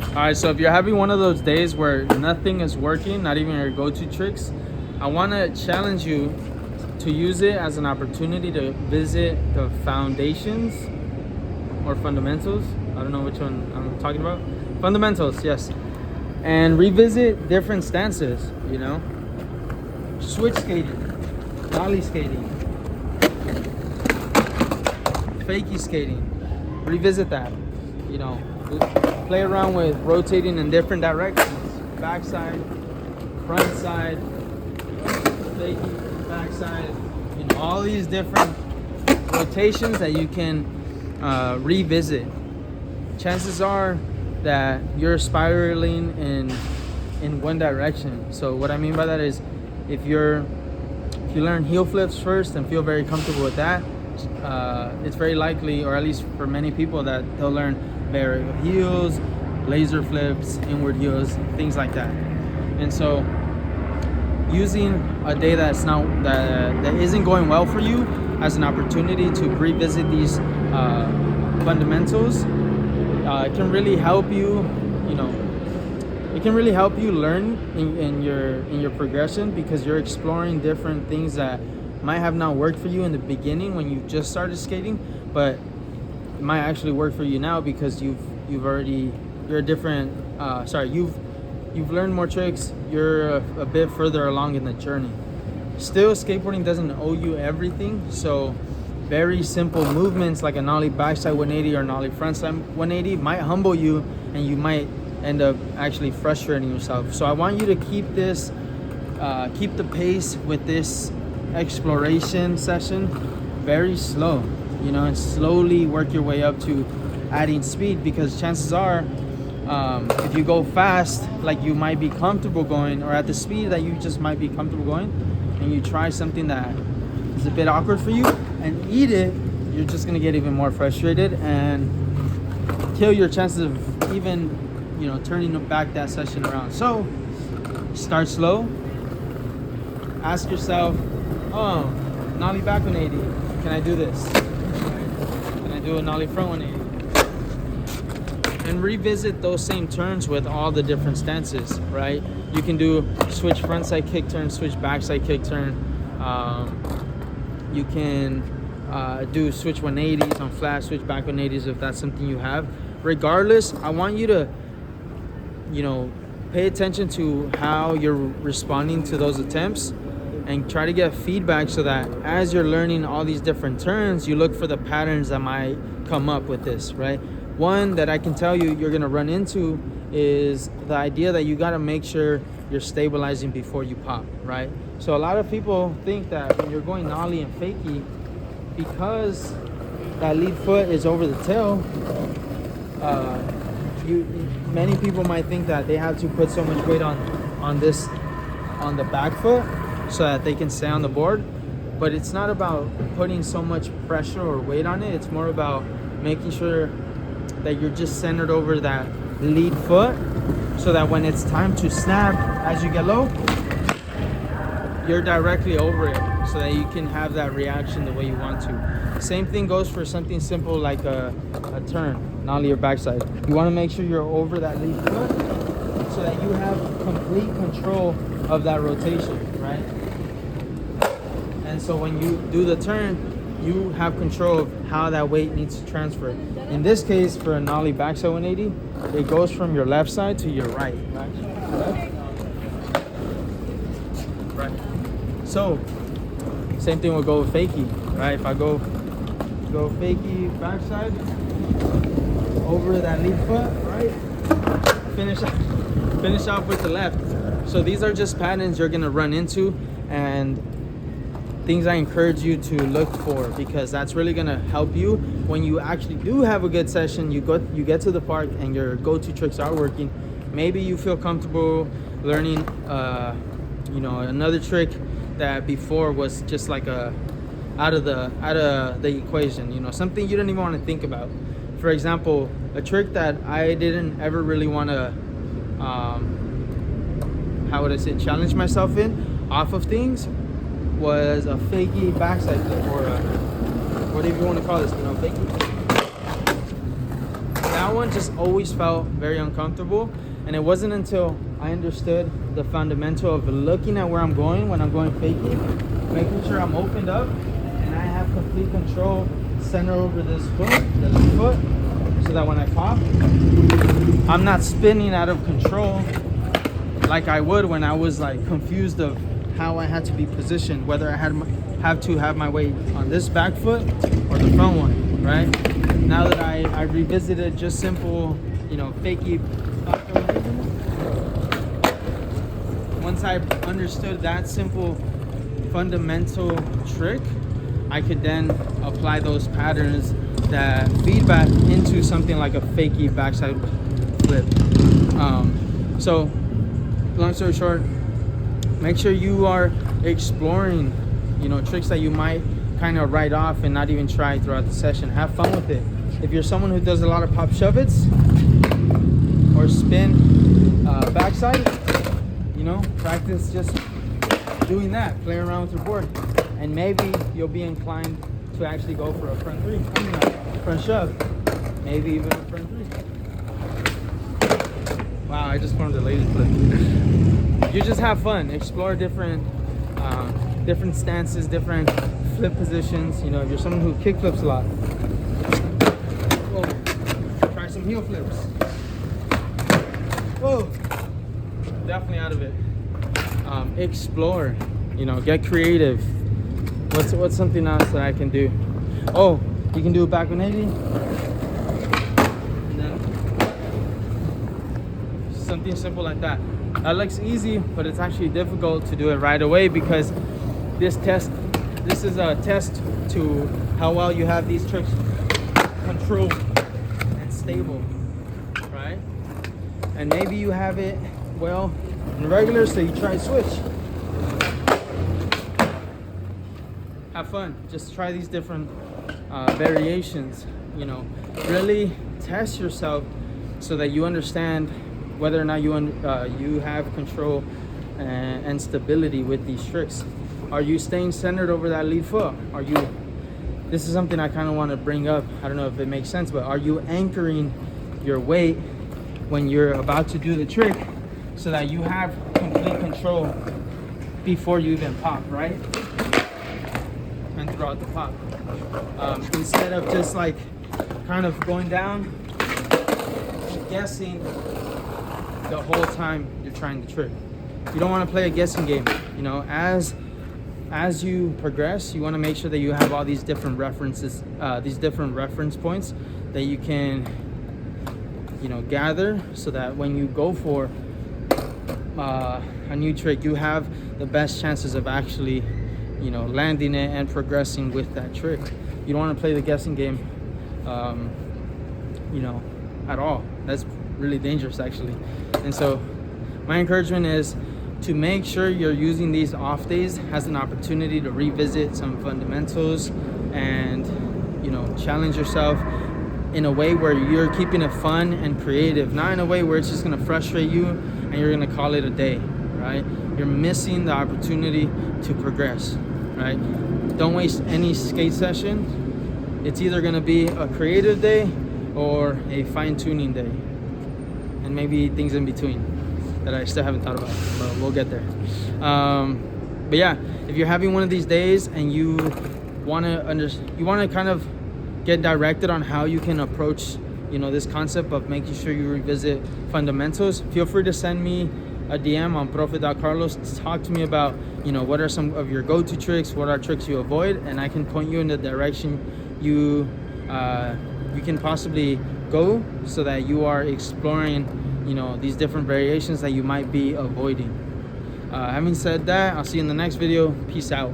All right, so if you're having one of those days where nothing is working, not even your go-to tricks, I want to challenge you to use it as an opportunity to visit the foundations or fundamentals. I don't know which one I'm talking about. Fundamentals, yes. And revisit different stances, switch skating, nollie skating, fakie skating. Revisit that, play around with rotating in different directions, backside, front side, fakie, backside, all these different rotations that you can revisit. Chances are that you're spiraling in one direction. So what I mean by that is if you learn heel flips first and feel very comfortable with that, it's very likely, or at least for many people, that they'll learn variable heels, laser flips, inward heels, things like that. And so using a day that isn't going well for you as an opportunity to revisit these fundamentals, it can really help you. It can really help you learn in your progression, because you're exploring different things that might have not worked for you in the beginning when you just started skating, but it might actually work for you now because you've learned more tricks. You're a bit further along in the journey. Still, skateboarding doesn't owe you everything, so very simple movements like a nollie backside 180 or nollie frontside 180 might humble you, and you might end up actually frustrating yourself. So I want you to keep the pace with this exploration session very slow, and slowly work your way up to adding speed, because chances are if you go fast, like you might be comfortable going, or at the speed that you just might be comfortable going, and you try something that is a bit awkward for you and eat it, you're just gonna get even more frustrated and kill your chances of even turning back that session around. So start slow. Ask yourself, nollie back 180, can I do this? Can I do a nollie front 180? And revisit those same turns with all the different stances, right? You can do switch frontside kick turn, switch backside kick turn. You can do switch 180s on flat, switch back 180s if that's something you have. Regardless, I want you to, pay attention to how you're responding to those attempts and try to get feedback, so that as you're learning all these different turns, you look for the patterns that might come up with this, right? One that I can tell you you're gonna run into is the idea that you gotta make sure you're stabilizing before you pop, right? So a lot of people think that when you're going nollie and fakie, because that lead foot is over the tail, many people might think that they have to put so much weight on the back foot so that they can stay on the board. But it's not about putting so much pressure or weight on it. It's more about making sure that you're just centered over that lead foot, so that when it's time to snap as you get low, you're directly over it, so that you can have that reaction the way you want to. Same thing goes for something simple like a turn, nollie or backside. You want to make sure you're over that lead foot, so that you have complete control of that rotation, right? And so when you do the turn, you have control of how that weight needs to transfer. In this case, for a nollie backside 180, it goes from your left side to your right. Right. So, same thing will go with fakie, right? If I go fakie backside, over that lead foot, right? Finish off with the left. So these are just patterns you're gonna run into, and things I encourage you to look for, because that's really gonna help you when you actually do have a good session. You get to the park and your go-to tricks are working. Maybe you feel comfortable learning another trick that before was just like out of the equation, something you didn't even want to think about. For example, a trick that I didn't ever really want to challenge myself in off of things was a fakie backside flip, or whatever you want to call this, fakie. That that one just always felt very uncomfortable. And it wasn't until I understood the fundamental of looking at where I'm going when I'm going fakie, making sure I'm opened up and I have complete control center over this foot, the left foot, so that when I pop, I'm not spinning out of control like I would when I was like confused of how I had to be positioned, whether I have to have my weight on this back foot or the front one, right? Now that I revisited just simple, you know, fakie stop-go movements, once I understood that simple fundamental trick, I could then apply those patterns that feedback into something like a fakie backside flip. So long story short, make sure you are exploring, you know, tricks that you might kind of write off and not even try throughout the session. Have fun with it. If you're someone who does a lot of pop shove-its or spin backside, you know, practice just doing that, playing around with your board, and maybe you'll be inclined to actually go for a front three, front shove, maybe even a front three. Wow, I just formed a lady flip. You just have fun, explore different stances, different flip positions. You know, if you're someone who kick flips a lot, whoa, try some heel flips. Whoa, definitely out of it. Explore, you know, get creative. What's something else that I can do? Oh, you can do a back 180. And then something simple like that. That looks easy, but it's actually difficult to do it right away because this is a test to how well you have these tricks controlled and stable, right? And maybe you have it well in regular, so you try switch. Have fun, just try these different variations, you know, really test yourself so that you understand whether or not you have control and stability with these tricks. Are you staying centered over that lead foot? This is something I kind of want to bring up, I don't know if it makes sense, but are you anchoring your weight when you're about to do the trick so that you have complete control before you even pop, right? And throughout the pop, instead of just like kind of going down and guessing the whole time you're trying the trick. You don't want to play a guessing game. You know, as you progress, you want to make sure that you have all these different references, these different reference points that you can, you know, gather, so that when you go for a new trick, you have the best chances of actually, you know, landing it and progressing with that trick. You don't want to play the guessing game, you know, at all. That's really dangerous, actually. And so my encouragement is to make sure you're using these off days as an opportunity to revisit some fundamentals and, you know, challenge yourself in a way where you're keeping it fun and creative, not in a way where it's just going to frustrate you and you're going to call it a day, right? You're missing the opportunity to progress, right? Don't waste any skate session. It's either going to be a creative day or a fine-tuning day, and maybe things in between that I still haven't thought about, but we'll get there. But yeah, if you're having one of these days and you want to kind of get directed on how you can approach, you know, this concept of making sure you revisit fundamentals, feel free to send me a DM on profe.carlos. Talk to me about, you know, what are some of your go-to tricks, what are tricks you avoid, and I can point you in the direction you can possibly go so that you are exploring, you know, these different variations that you might be avoiding. Having said that, I'll see you in the next video. Peace out.